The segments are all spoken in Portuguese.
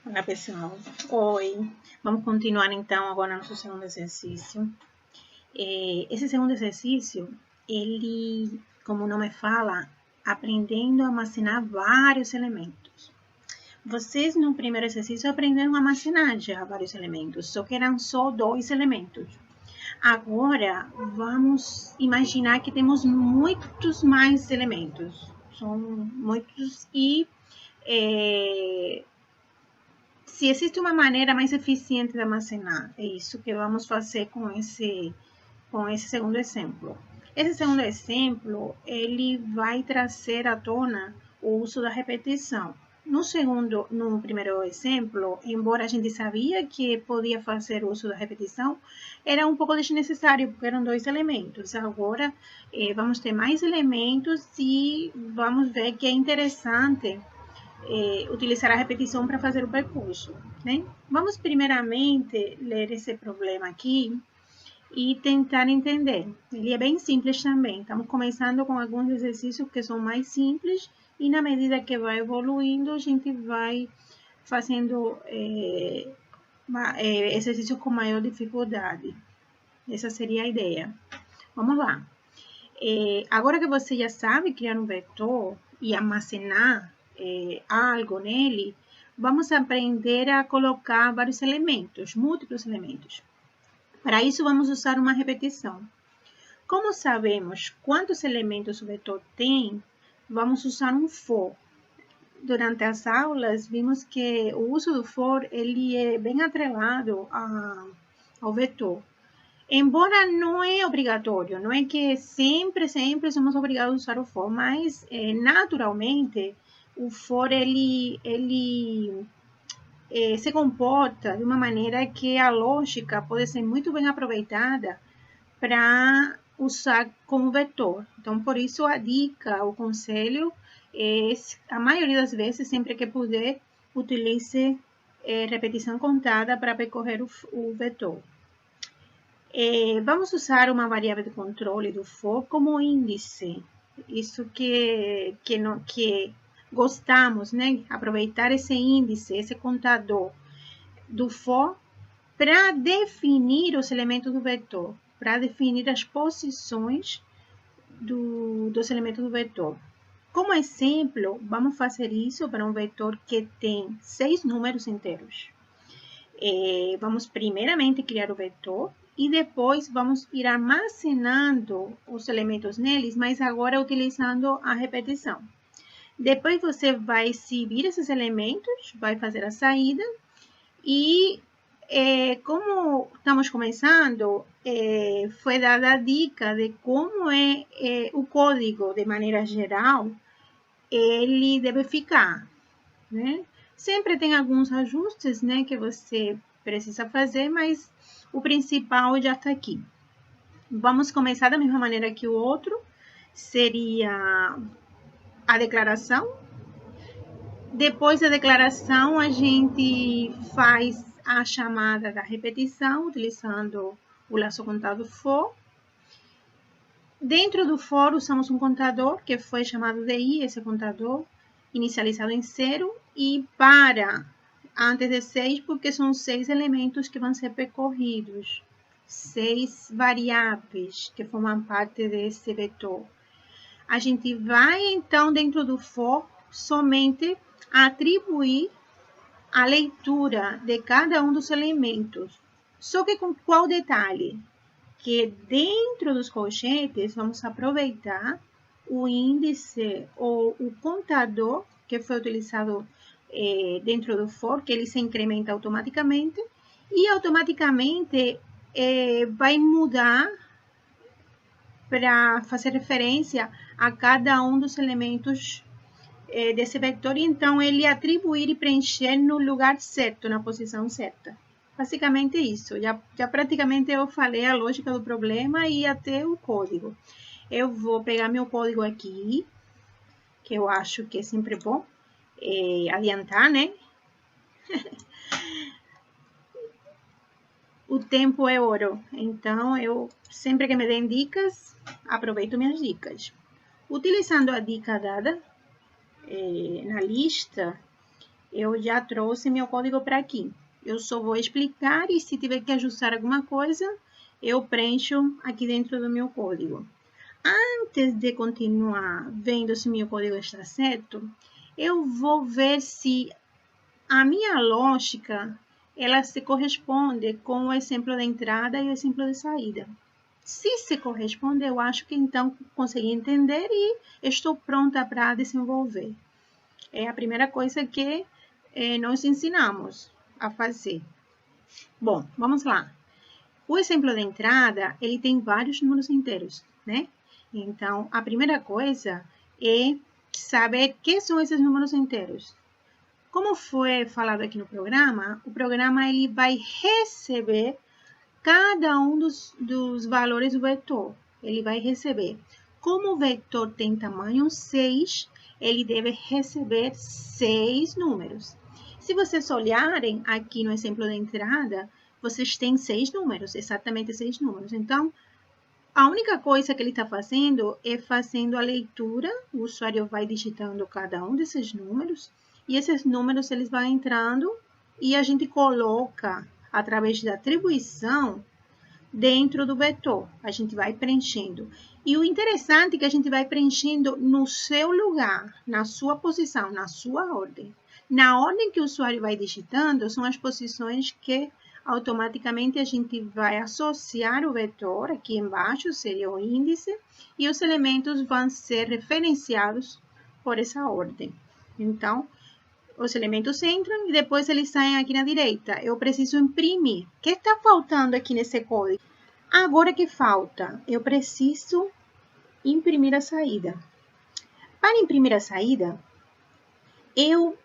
Olá, pessoal. Oi. Vamos continuar, então, agora nosso segundo exercício. Esse segundo exercício, ele, como o nome fala, aprendendo a armazenar vários elementos. Vocês, no primeiro exercício, aprenderam a armazenar já vários elementos, só que eram só 2 elementos. Agora, vamos imaginar que temos muitos mais elementos. São muitos e... se existe uma maneira mais eficiente de armazenar, é isso que vamos fazer com esse segundo exemplo. Esse segundo exemplo, ele vai trazer à tona o uso da repetição. No primeiro exemplo, embora a gente sabia que podia fazer uso da repetição, era um pouco desnecessário, porque eram 2 elementos. Agora, vamos ter mais elementos e vamos ver que é interessante utilizar a repetição para fazer o percurso, né? Vamos primeiramente ler esse problema aqui e tentar entender. Ele é bem simples também. Estamos começando com alguns exercícios que são mais simples e na medida que vai evoluindo, a gente vai fazendo exercícios com maior dificuldade. Essa seria a ideia. Vamos lá. Agora que você já sabe criar um vetor e armazenar algo nele, vamos aprender a colocar vários elementos, múltiplos elementos. Para isso, vamos usar uma repetição. Como sabemos quantos elementos o vetor tem, vamos usar um for. Durante as aulas, vimos que o uso do for ele é bem atrelado ao vetor. Embora não é obrigatório, não é que sempre somos obrigados a usar o for, mas naturalmente o for ele se comporta de uma maneira que a lógica pode ser muito bem aproveitada para usar como vetor. Então, por isso a dica, o conselho é, a maioria das vezes, sempre que puder, utilize repetição contada para percorrer o vetor. Vamos usar uma variável de controle do for como índice. Isso que gostamos, né? Aproveitar esse índice, esse contador do for para definir os elementos do vetor, para definir as posições dos elementos do vetor. Como exemplo, vamos fazer isso para um vetor que tem 6 números inteiros. Vamos primeiramente criar o vetor e depois vamos ir armazenando os elementos neles, mas agora utilizando a repetição. Depois você vai exibir esses elementos, vai fazer a saída e como estamos começando, foi dada a dica de como é o código de maneira geral, ele deve ficar, né? Sempre tem alguns ajustes, né, que você precisa fazer, mas o principal já está aqui. Vamos começar da mesma maneira que o outro, seria a declaração. Depois da declaração, a gente faz a chamada da repetição, utilizando o laço contado for. Dentro do for, usamos um contador, que foi chamado de i, esse contador, inicializado em 0, e para antes de 6, porque são 6 elementos que vão ser percorridos, 6 variáveis que formam parte desse vetor. A gente vai, então, dentro do for, somente atribuir a leitura de cada um dos elementos. Só que com qual detalhe? Que dentro dos colchetes vamos aproveitar o índice ou o contador que foi utilizado dentro do for, que ele se incrementa automaticamente e automaticamente vai mudar para fazer referência a cada um dos elementos desse vetor, e então ele atribuir e preencher no lugar certo, na posição certa. Basicamente isso. Já praticamente eu falei a lógica do problema e até o código. Eu vou pegar meu código aqui, que eu acho que é sempre bom adiantar, né? O tempo é ouro. Então, eu sempre que me deem dicas, aproveito minhas dicas. Utilizando a dica dada na lista, Eu já trouxe meu código para aqui. Eu só vou explicar e se tiver que ajustar alguma coisa, eu preencho aqui dentro do meu código. Antes de continuar vendo se meu código está certo, eu vou ver se a minha lógica ela se corresponde com o exemplo de entrada e o exemplo de saída. Se corresponde, eu acho que então consegui entender e estou pronta para desenvolver. É a primeira coisa que nós ensinamos a fazer. Bom, vamos lá. O exemplo de entrada, ele tem vários números inteiros, né? Então, a primeira coisa é saber que são esses números inteiros. Como foi falado aqui no programa, o programa ele vai receber cada um dos valores do vetor. Ele vai receber. Como o vetor tem tamanho 6, ele deve receber 6 números. Se vocês olharem aqui no exemplo da entrada, vocês têm 6 números, exatamente 6 números. Então, a única coisa que ele está fazendo é fazendo a leitura, o usuário vai digitando cada um desses números, e esses números eles vão entrando e a gente coloca, através da atribuição, dentro do vetor. A gente vai preenchendo. E o interessante é que a gente vai preenchendo no seu lugar, na sua posição, na sua ordem. Na ordem que o usuário vai digitando, são as posições que automaticamente a gente vai associar o vetor, aqui embaixo seria o índice, e os elementos vão ser referenciados por essa ordem. Então, os elementos entram e depois eles saem aqui na direita. Eu preciso imprimir. O que está faltando aqui nesse código? Agora que falta, eu preciso imprimir a saída. Para imprimir a saída, eu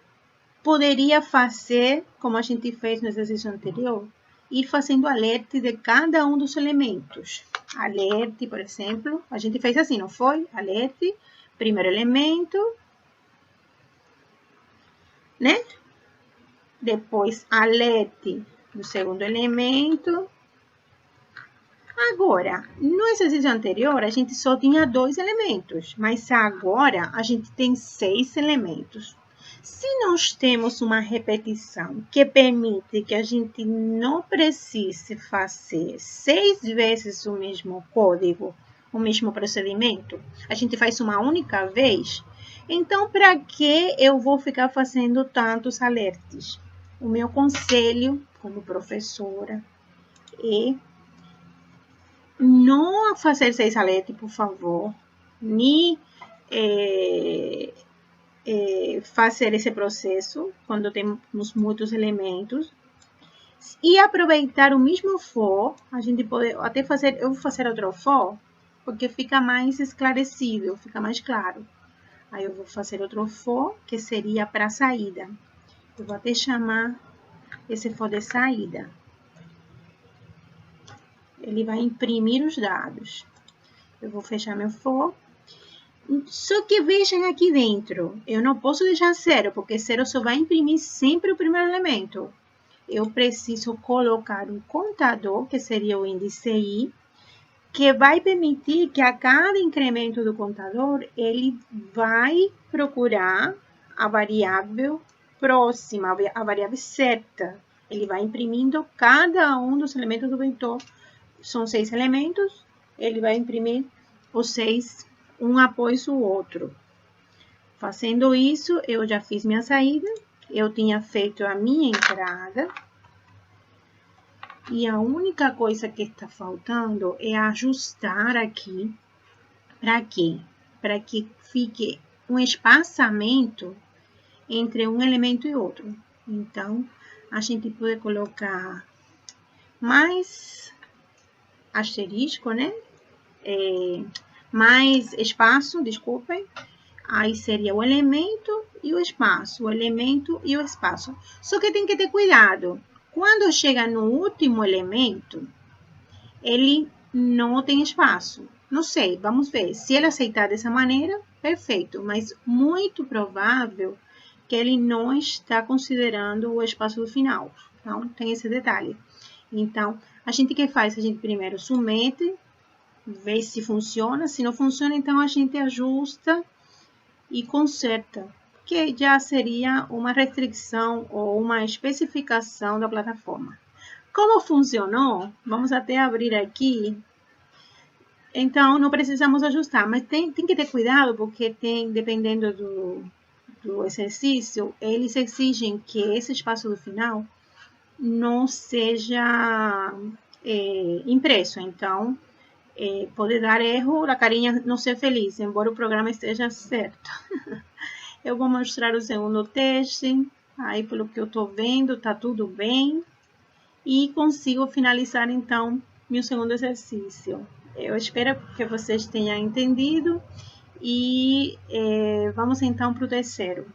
poderia fazer, como a gente fez no exercício anterior, ir fazendo alerte de cada um dos elementos. Alerte, por exemplo, a gente fez assim, não foi? Alerte, primeiro elemento, né? Depois, alerte do segundo elemento. Agora, no exercício anterior, a gente só tinha 2 elementos, mas agora a gente tem 6 elementos. Se nós temos uma repetição que permite que a gente não precise fazer 6 vezes o mesmo código, o mesmo procedimento, a gente faz uma única vez, então para que eu vou ficar fazendo tantos alertes? O meu conselho como professora é não fazer 6 alertes, por favor, nem fazer esse processo quando temos muitos elementos e aproveitar o mesmo for. A gente pode até fazer, eu vou fazer outro for, porque fica mais esclarecido, fica mais claro. Aí eu vou fazer outro for, que seria para saída. Eu vou até chamar esse for de saída. Ele vai imprimir os dados. Eu vou fechar meu for. Só que vejam aqui dentro, eu não posso deixar 0, porque 0 só vai imprimir sempre o primeiro elemento. Eu preciso colocar um contador, que seria o índice I, que vai permitir que a cada incremento do contador, ele vai procurar a variável próxima, a variável certa. Ele vai imprimindo cada um dos elementos do vetor. São 6 elementos, ele vai imprimir os 6 um após o outro. Fazendo isso, eu já fiz minha saída, eu tinha feito a minha entrada. E a única coisa que está faltando é ajustar aqui. Para quê? Para que fique um espaçamento entre um elemento e outro. Então, a gente pode colocar mais asterisco, né? Mais espaço, desculpem. Aí seria o elemento e o espaço, o elemento e o espaço. Só que tem que ter cuidado. Quando chega no último elemento, ele não tem espaço. Não sei, vamos ver. Se ele aceitar dessa maneira, perfeito. Mas muito provável que ele não está considerando o espaço do final. Então, tem esse detalhe. Então, a gente que faz? A gente primeiro submete, vê se funciona. Se não funciona, então a gente ajusta e conserta. que já seria uma restrição ou uma especificação da plataforma. Como funcionou? Vamos até abrir aqui. Então, não precisamos ajustar, mas tem que ter cuidado, porque dependendo do exercício, eles exigem que esse espaço do final não seja impresso. Então, pode dar erro, a carinha não ser feliz, embora o programa esteja certo. Eu vou mostrar o segundo teste. Aí, pelo que eu estou vendo, está tudo bem. E consigo finalizar, então, meu segundo exercício. Eu espero que vocês tenham entendido. E vamos, então, para o terceiro.